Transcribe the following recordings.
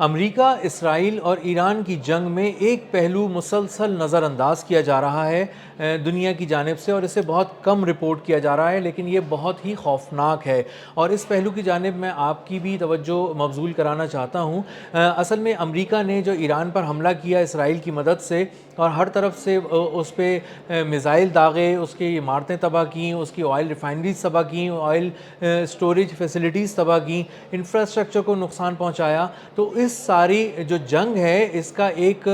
امریکہ، اسرائیل اور ایران کی جنگ میں ایک پہلو مسلسل نظر انداز کیا جا رہا ہے دنیا کی جانب سے، اور اسے بہت کم رپورٹ کیا جا رہا ہے، لیکن یہ بہت ہی خوفناک ہے اور اس پہلو کی جانب میں آپ کی بھی توجہ مبذول کرانا چاہتا ہوں۔ اصل میں امریکہ نے جو ایران پر حملہ کیا اسرائیل کی مدد سے اور ہر طرف سے اس پہ میزائل داغے، اس کی عمارتیں تباہ کیں، اس کی آئل ریفائنریز تباہ کیں، آئل سٹوریج فیسلٹیز تباہ کیں، انفراسٹرکچر کو نقصان پہنچایا، تو اس ساری جو جنگ ہے اس کا ایک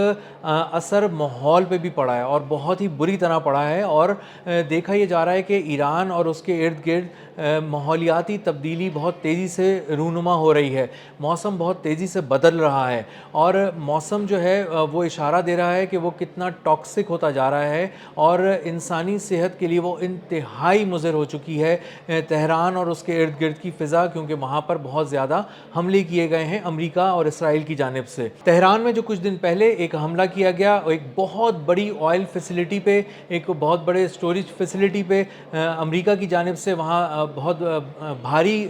اثر ماحول پہ بھی پڑا ہے اور بہت ہی بری طرح پڑا ہے، اور دیکھا یہ جا رہا ہے کہ ایران اور اس کے ارد گرد ماحولیاتی تبدیلی بہت تیزی سے رونما ہو رہی ہے، موسم بہت تیزی سے بدل رہا ہے، اور موسم جو ہے وہ اشارہ دے رہا ہے کہ وہ کتنا ٹاکسک ہوتا جا رہا ہے اور انسانی صحت کے لیے وہ انتہائی مضر ہو چکی ہے۔ تہران اور اس کے ارد گرد کی فضا، کیونکہ وہاں پر بہت زیادہ حملے کیے گئے ہیں امریکہ اور اسرائیل کی جانب سے۔ تہران میں جو کچھ دن پہلے ایک حملہ کیا گیا ایک بہت بڑی آئل فیسلٹی پہ، ایک بہت بڑے سٹوریج فیسلٹی پہ امریکہ کی جانب سے، وہاں بہت بھاری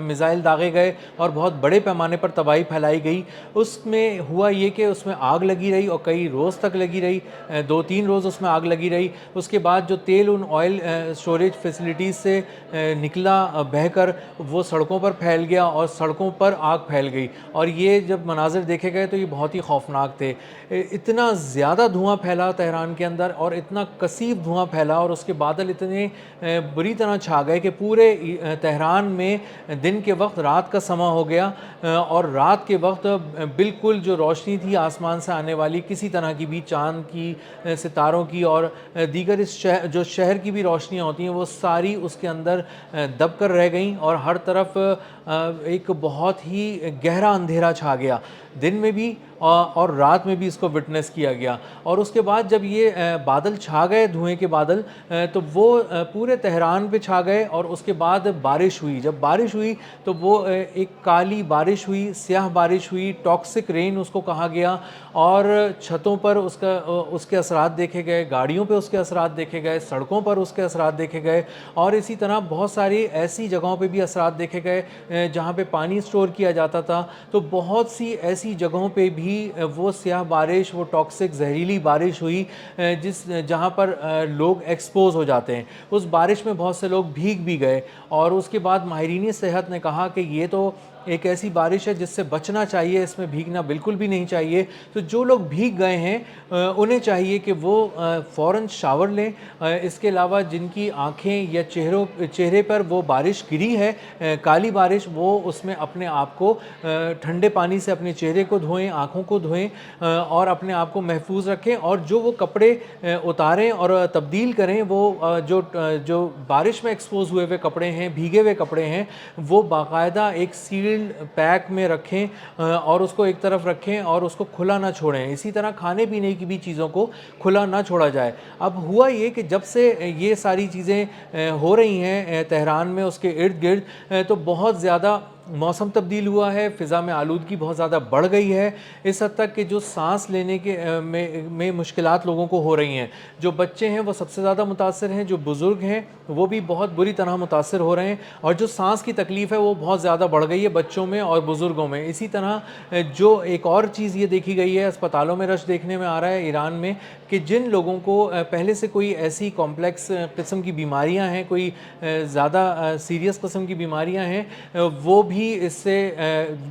میزائل داغے گئے اور بہت بڑے پیمانے پر تباہی پھیلائی گئی۔ اس میں ہوا یہ کہ اس میں آگ لگی رہی اور کئی روز تک لگی رہی، 2-3 روز اس میں آگ لگی رہی۔ اس کے بعد جو تیل ان آئل سٹوریج فیسلٹیز سے نکلا بہہ کر وہ سڑکوں پر پھیل گیا اور سڑکوں پر آگ پھیل گئی، اور یہ جب مناظر دیکھے گئے تو یہ بہت ہی خوفناک تھے۔ اتنا زیادہ دھواں پھیلا تہران کے اندر اور اتنا کثیف دھواں پھیلا، اور اس کے بادل اتنے بری طرح چھا گئے کہ پورے تہران میں دن کے وقت رات کا سما ہو گیا، اور رات کے وقت بالکل جو روشنی تھی آسمان سے آنے والی کسی طرح کی بھی، چاند کی، ستاروں کی اور دیگر اس جو شہر کی بھی روشنیاں ہوتی ہیں وہ ساری اس کے اندر دب کر رہ گئیں، اور ہر طرف ایک بہت ہی گہرا اندھیرا چھا گیا، دن میں بھی اور رات میں بھی اس کو وٹنس کیا گیا۔ اور اس کے بعد جب یہ بادل چھا گئے، دھوئیں کے بادل، تو وہ پورے تہران پہ چھا گئے، اور اس کے بعد بارش ہوئی۔ جب بارش ہوئی تو وہ ایک کالی بارش ہوئی، سیاہ بارش ہوئی، ٹاکسک رین اس کو کہا گیا، اور چھتوں پر اس کے اثرات دیکھے گئے، گاڑیوں پہ اس کے اثرات دیکھے گئے، سڑکوں پر اس کے اثرات دیکھے گئے، اور اسی طرح بہت ساری ایسی جگہوں پہ بھی اثرات دیکھے گئے جہاں پہ پانی سٹور کیا جاتا تھا۔ تو بہت سی ایسی جگہوں پہ بھی وہ سیاہ بارش، وہ ٹاکسک زہریلی بارش ہوئی جہاں پر لوگ ایکسپوز ہو جاتے ہیں۔ اس بارش میں بہت سے لوگ بھیگ بھی گئے، اور اس کے بعد ماہرین صحت نے کہا کہ یہ تو ایک ایسی بارش ہے جس سے بچنا چاہیے، اس میں بھیگنا بالکل بھی نہیں چاہیے۔ تو جو لوگ بھیگ گئے ہیں انہیں چاہیے کہ وہ فوراً شاور لیں۔ اس کے علاوہ جن کی آنکھیں یا چہرے پر وہ بارش گری ہے، کالی بارش، وہ اس میں اپنے آپ کو ٹھنڈے پانی سے اپنے چہرے کو دھوئیں، آنکھوں کو دھوئیں، اور اپنے آپ کو محفوظ رکھیں، اور جو وہ کپڑے اتاریں اور تبدیل کریں، وہ جو بارش میں ایکسپوز ہوئے ہوئے کپڑے ہیں، بھیگے ہوئے کپڑے ہیں، وہ باقاعدہ ایک سیلڈ پیک میں رکھیں اور اس کو ایک طرف رکھیں اور اس کو کھلا نہ چھوڑیں۔ اسی طرح کھانے پینے کی بھی چیزوں کو کھلا نہ چھوڑا جائے۔ اب ہوا یہ کہ جب سے یہ ساری چیزیں ہو رہی ہیں تہران میں، اس کے ارد گرد، تو بہت زیادہ موسم تبدیل ہوا ہے، فضا میں آلودگی بہت زیادہ بڑھ گئی ہے، اس حد تک کہ جو سانس لینے کے میں مشکلات لوگوں کو ہو رہی ہیں۔ جو بچے ہیں وہ سب سے زیادہ متاثر ہیں، جو بزرگ ہیں وہ بھی بہت بری طرح متاثر ہو رہے ہیں، اور جو سانس کی تکلیف ہے وہ بہت زیادہ بڑھ گئی ہے بچوں میں اور بزرگوں میں۔ اسی طرح جو ایک اور چیز یہ دیکھی گئی ہے، اسپتالوں میں رش دیکھنے میں آ رہا ہے ایران میں، کہ جن لوگوں کو پہلے سے کوئی ایسی کمپلیکس قسم کی بیماریاں ہیں، کوئی زیادہ سیریس قسم کی بیماریاں ہیں، وہ بھی اس سے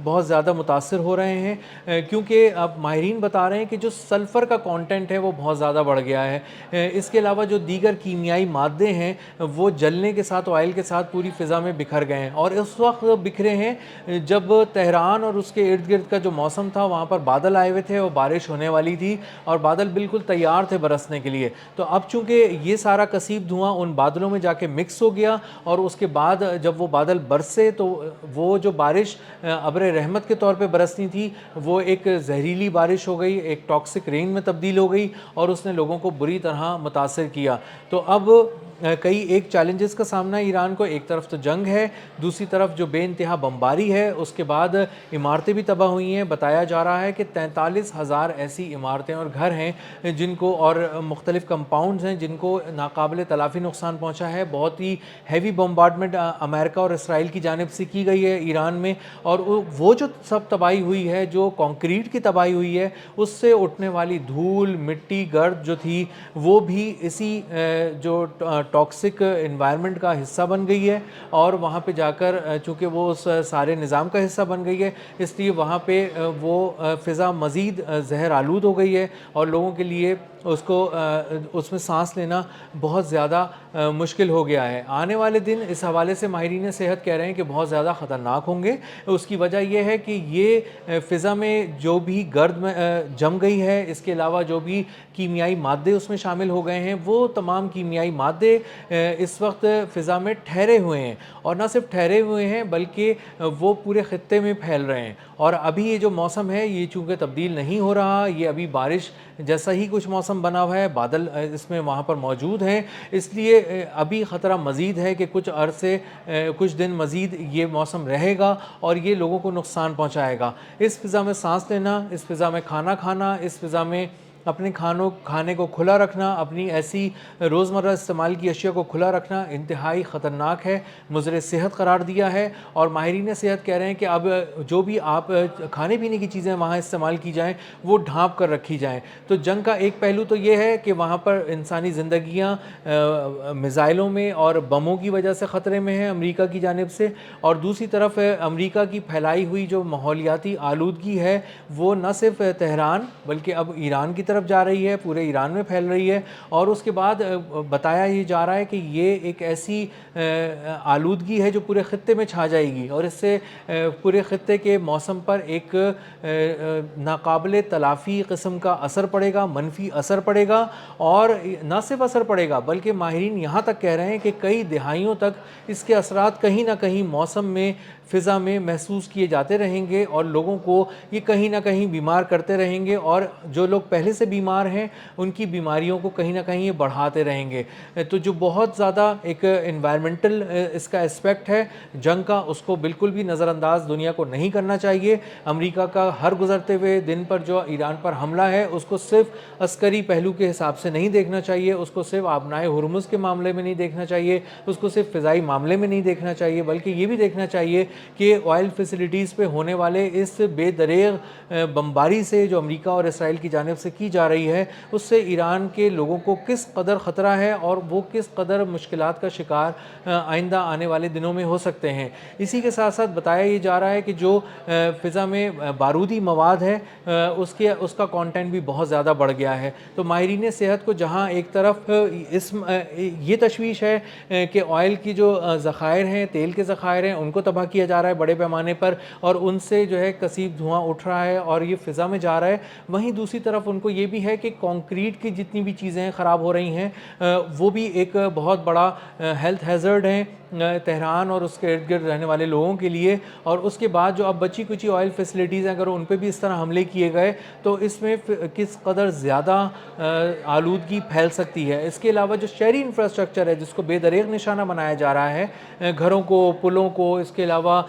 بہت زیادہ متاثر ہو رہے ہیں، کیونکہ اب ماہرین بتا رہے ہیں کہ جو سلفر کا کانٹینٹ ہے وہ بہت زیادہ بڑھ گیا ہے۔ اس کے علاوہ جو دیگر کیمیائی مادے ہیں وہ جلنے کے ساتھ، آئل کے ساتھ پوری فضا میں بکھر گئے ہیں، اور اس وقت بکھرے ہیں جب تہران اور اس کے ارد گرد کا جو موسم تھا وہاں پر بادل آئے ہوئے تھے اور بارش ہونے والی تھی، اور بادل بالکل تیار تھے برسنے کے لیے۔ تو اب چونکہ یہ سارا کثیف دھواں ان بادلوں میں جا کے مکس ہو گیا، اور اس کے بعد جب وہ بادل برسے تو وہ جو بارش ابر رحمت کے طور پہ برسنی تھی وہ ایک زہریلی بارش ہو گئی، ایک ٹاکسک رین میں تبدیل ہو گئی، اور اس نے لوگوں کو بری طرح متاثر کیا۔ تو اب کئی ایک چیلنجز کا سامنا ہے ایران کو. ایک طرف تو جنگ ہے, دوسری طرف جو بے انتہا بمباری ہے, اس کے بعد عمارتیں بھی تباہ ہوئی ہیں. بتایا جا رہا ہے کہ 43,000 ایسی عمارتیں اور گھر ہیں جن کو, اور مختلف کمپاؤنڈز ہیں جن کو ناقابل تلافی نقصان پہنچا ہے. بہت ہی ہیوی بمبارڈمنٹ امریکہ اور اسرائیل کی جانب سے کی گئی ہے ایران میں, اور وہ جو سب تباہی ہوئی ہے, جو کانکریٹ کی تباہی ہوئی ہے, اس سے اٹھنے والی دھول, مٹی, گرد جو تھی وہ بھی اسی جو ٹاکسک انوائرمنٹ کا حصہ بن گئی ہے, اور وہاں پہ جا کر چونکہ وہ اس سارے نظام کا حصہ بن گئی ہے, اس لیے وہاں پہ وہ فضا مزید زہر آلود ہو گئی ہے, اور لوگوں کے لیے اس میں سانس لینا بہت زیادہ مشکل ہو گیا ہے. آنے والے دن اس حوالے سے ماہرین صحت کہہ رہے ہیں کہ بہت زیادہ خطرناک ہوں گے. اس کی وجہ یہ ہے کہ یہ فضا میں جو بھی گرد میں جم گئی ہے, اس کے علاوہ جو بھی کیمیائی مادے اس میں شامل ہو گئے ہیں, وہ تمام کیمیائی مادے اس وقت فضا میں ٹھہرے ہوئے ہیں, اور نہ صرف ٹھہرے ہوئے ہیں بلکہ وہ پورے خطے میں پھیل رہے ہیں. اور ابھی یہ جو موسم ہے یہ چونکہ تبدیل نہیں ہو رہا, یہ ابھی بارش جیسا ہی کچھ موسم بنا ہوا ہے, بادل اس میں وہاں پر موجود ہیں, اس لیے ابھی خطرہ مزید ہے کہ کچھ عرصے کچھ دن مزید یہ موسم رہے گا اور یہ لوگوں کو نقصان پہنچائے گا. اس فضا میں سانس لینا, اس فضا میں کھانا کھانا, اس فضا میں اپنے کھانے کو کھلا رکھنا, اپنی ایسی روزمرہ استعمال کی اشیاء کو کھلا رکھنا انتہائی خطرناک ہے, مضر صحت قرار دیا ہے. اور ماہرین صحت کہہ رہے ہیں کہ اب جو بھی آپ کھانے پینے کی چیزیں وہاں استعمال کی جائیں وہ ڈھانپ کر رکھی جائیں. تو جنگ کا ایک پہلو تو یہ ہے کہ وہاں پر انسانی زندگیاں میزائلوں میں اور بموں کی وجہ سے خطرے میں ہیں امریکہ کی جانب سے, اور دوسری طرف امریکہ کی پھیلائی ہوئی جو ماحولیاتی آلودگی ہے وہ نہ صرف تہران بلکہ اب ایران کی طرف جا رہی ہے, پورے ایران میں پھیل رہی ہے. اور اس کے بعد بتایا یہ جا رہا ہے کہ یہ ایک ایسی آلودگی ہے جو پورے خطے میں چھا جائے گی, اور اس سے پورے خطے کے موسم پر ایک ناقابل تلافی قسم کا اثر پڑے گا, منفی اثر پڑے گا. اور نہ صرف اثر پڑے گا بلکہ ماہرین یہاں تک کہہ رہے ہیں کہ کئی دہائیوں تک اس کے اثرات کہیں نہ کہیں موسم میں, فضا میں محسوس کیے جاتے رہیں گے, اور لوگوں کو یہ کہیں نہ کہیں بیمار کرتے رہیں گے, اور جو لوگ پہلے سے بیمار ہیں ان کی بیماریوں کو کہیں نہ کہیں یہ بڑھاتے رہیں گے. تو جو بہت زیادہ ایک انوائرمنٹل اس کا اسپیکٹ ہے جنگ کا, اس کو بالکل بھی نظر انداز دنیا کو نہیں کرنا چاہیے. امریکہ کا ہر گزرتے ہوئے دن پر جو ایران پر حملہ ہے اس کو صرف عسکری پہلو کے حساب سے نہیں دیکھنا چاہیے, اس کو صرف آبنائے ہرمز کے معاملے میں نہیں دیکھنا چاہیے, اس کو صرف فضائی معاملے میں نہیں دیکھنا چاہیے, بلکہ یہ بھی دیکھنا چاہیے کہ آئل فیسلٹیز پہ ہونے والے اس بے دریغ بمباری سے جو امریکہ اور اسرائیل کی جانب سے کی جا رہی ہے اس سے ایران کے لوگوں کو کس قدر خطرہ ہے اور وہ کس قدر مشکلات کا شکار آئندہ آنے والے دنوں میں ہو سکتے ہیں. اسی کے ساتھ ساتھ بتایا یہ جا رہا ہے کہ جو فضا میں بارودی مواد ہے اس کا کانٹینٹ بھی بہت زیادہ بڑھ گیا ہے. تو ماہرین صحت کو جہاں ایک طرف یہ تشویش ہے کہ آئل کی جو ذخائر ہیں, تیل کے ذخائر ہیں, ان کو تباہ کیا جا رہا ہے بڑے پیمانے پر, اور ان سے جو ہے کثیف دھواں اٹھ رہا ہے اور یہ فضا میں جا رہا ہے. وہیں دوسری طرف ان کو یہ بھی ہے کہ کانکریٹ کی جتنی بھی چیزیں خراب ہو رہی ہیں وہ بھی ایک بہت بڑا ہیلتھ ہیزرڈ ہیں تہران اور اس کے ارد گرد رہنے والے لوگوں کے لیے. اور اس کے بعد جو اب بچی کچی آئل فیسلٹیز ہیں اگر ان پہ بھی اس طرح حملے کیے گئے تو اس میں کس قدر زیادہ آلودگی پھیل سکتی ہے. اس کے علاوہ جو شہری انفراسٹرکچر ہے جس کو بے دریغ نشانہ بنایا جا رہا ہے, گھروں کو, پلوں کو, اس کے علاوہ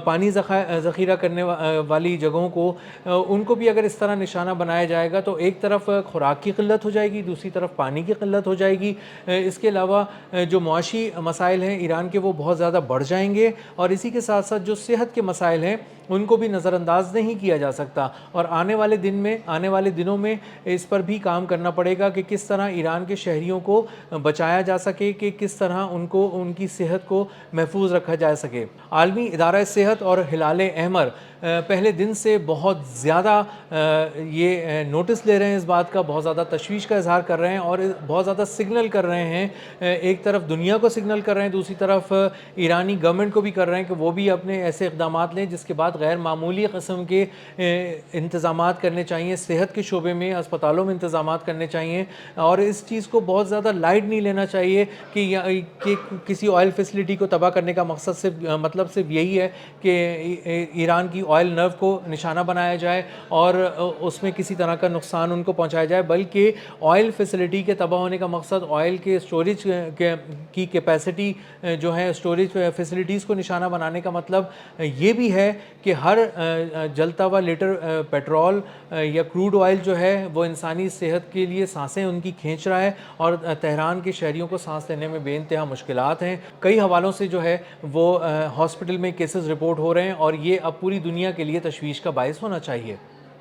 پانی ذخیرہ کرنے والی جگہوں کو, ان کو بھی اگر اس طرح نشانہ بنایا جائے گا تو ایک طرف خوراک کی قلت ہو جائے گی, دوسری طرف پانی کی قلت ہو جائے گی. اس کے علاوہ جو معاشی مسائل ہیں ایران کے وہ بہت زیادہ بڑھ جائیں گے, اور اسی کے ساتھ ساتھ جو صحت کے مسائل ہیں ان کو بھی نظر انداز نہیں کیا جا سکتا. اور آنے والے دنوں میں اس پر بھی کام کرنا پڑے گا کہ کس طرح ایران کے شہریوں کو بچایا جا سکے, کہ کس طرح ان کی صحت کو محفوظ رکھا جا سکے. عالمی ادارہ صحت اور ہلال احمر پہلے دن سے بہت زیادہ یہ نوٹس لے رہے ہیں اس بات کا, بہت زیادہ تشویش کا اظہار کر رہے ہیں اور بہت زیادہ سگنل کر رہے ہیں. ایک طرف دنیا کو سگنل کر رہے ہیں, دوسری طرف ایرانی گورنمنٹ کو بھی کر رہے ہیں کہ وہ بھی اپنے ایسے اقدامات لیں جس کے بعد غیر معمولی قسم کے انتظامات کرنے چاہیے, صحت کے شعبے میں اسپتالوں میں انتظامات کرنے چاہیے. اور اس چیز کو بہت زیادہ لائٹ نہیں لینا چاہیے کہ کسی آئل فیسلٹی کو تباہ کرنے کا مطلب صرف یہی ہے کہ ایران کی آئل نرو کو نشانہ بنایا جائے اور اس میں کسی طرح کا نقصان ان کو پہنچایا جائے، بلکہ آئل فیسلٹی کے تباہ ہونے کا مقصد آئل کے اسٹوریج کی کیپیسٹی جو ہے، اسٹوریج فیسلٹیز کو نشانہ بنانے کا مطلب یہ بھی ہے کہ ہر جلتا ہوا لیٹر پیٹرول یا کروڈ آئل جو ہے وہ انسانی صحت کے لیے سانسیں ان کی کھینچ رہا ہے، اور تہران کے شہریوں کو سانس لینے میں بے انتہا مشکلات ہیں۔ کئی حوالوں سے جو ہے وہ ہاسپٹل میں کیسز رپورٹ ہو رہے ہیں، اور یہ اب پوری دنیا کے لیے تشویش کا باعث ہونا چاہیے۔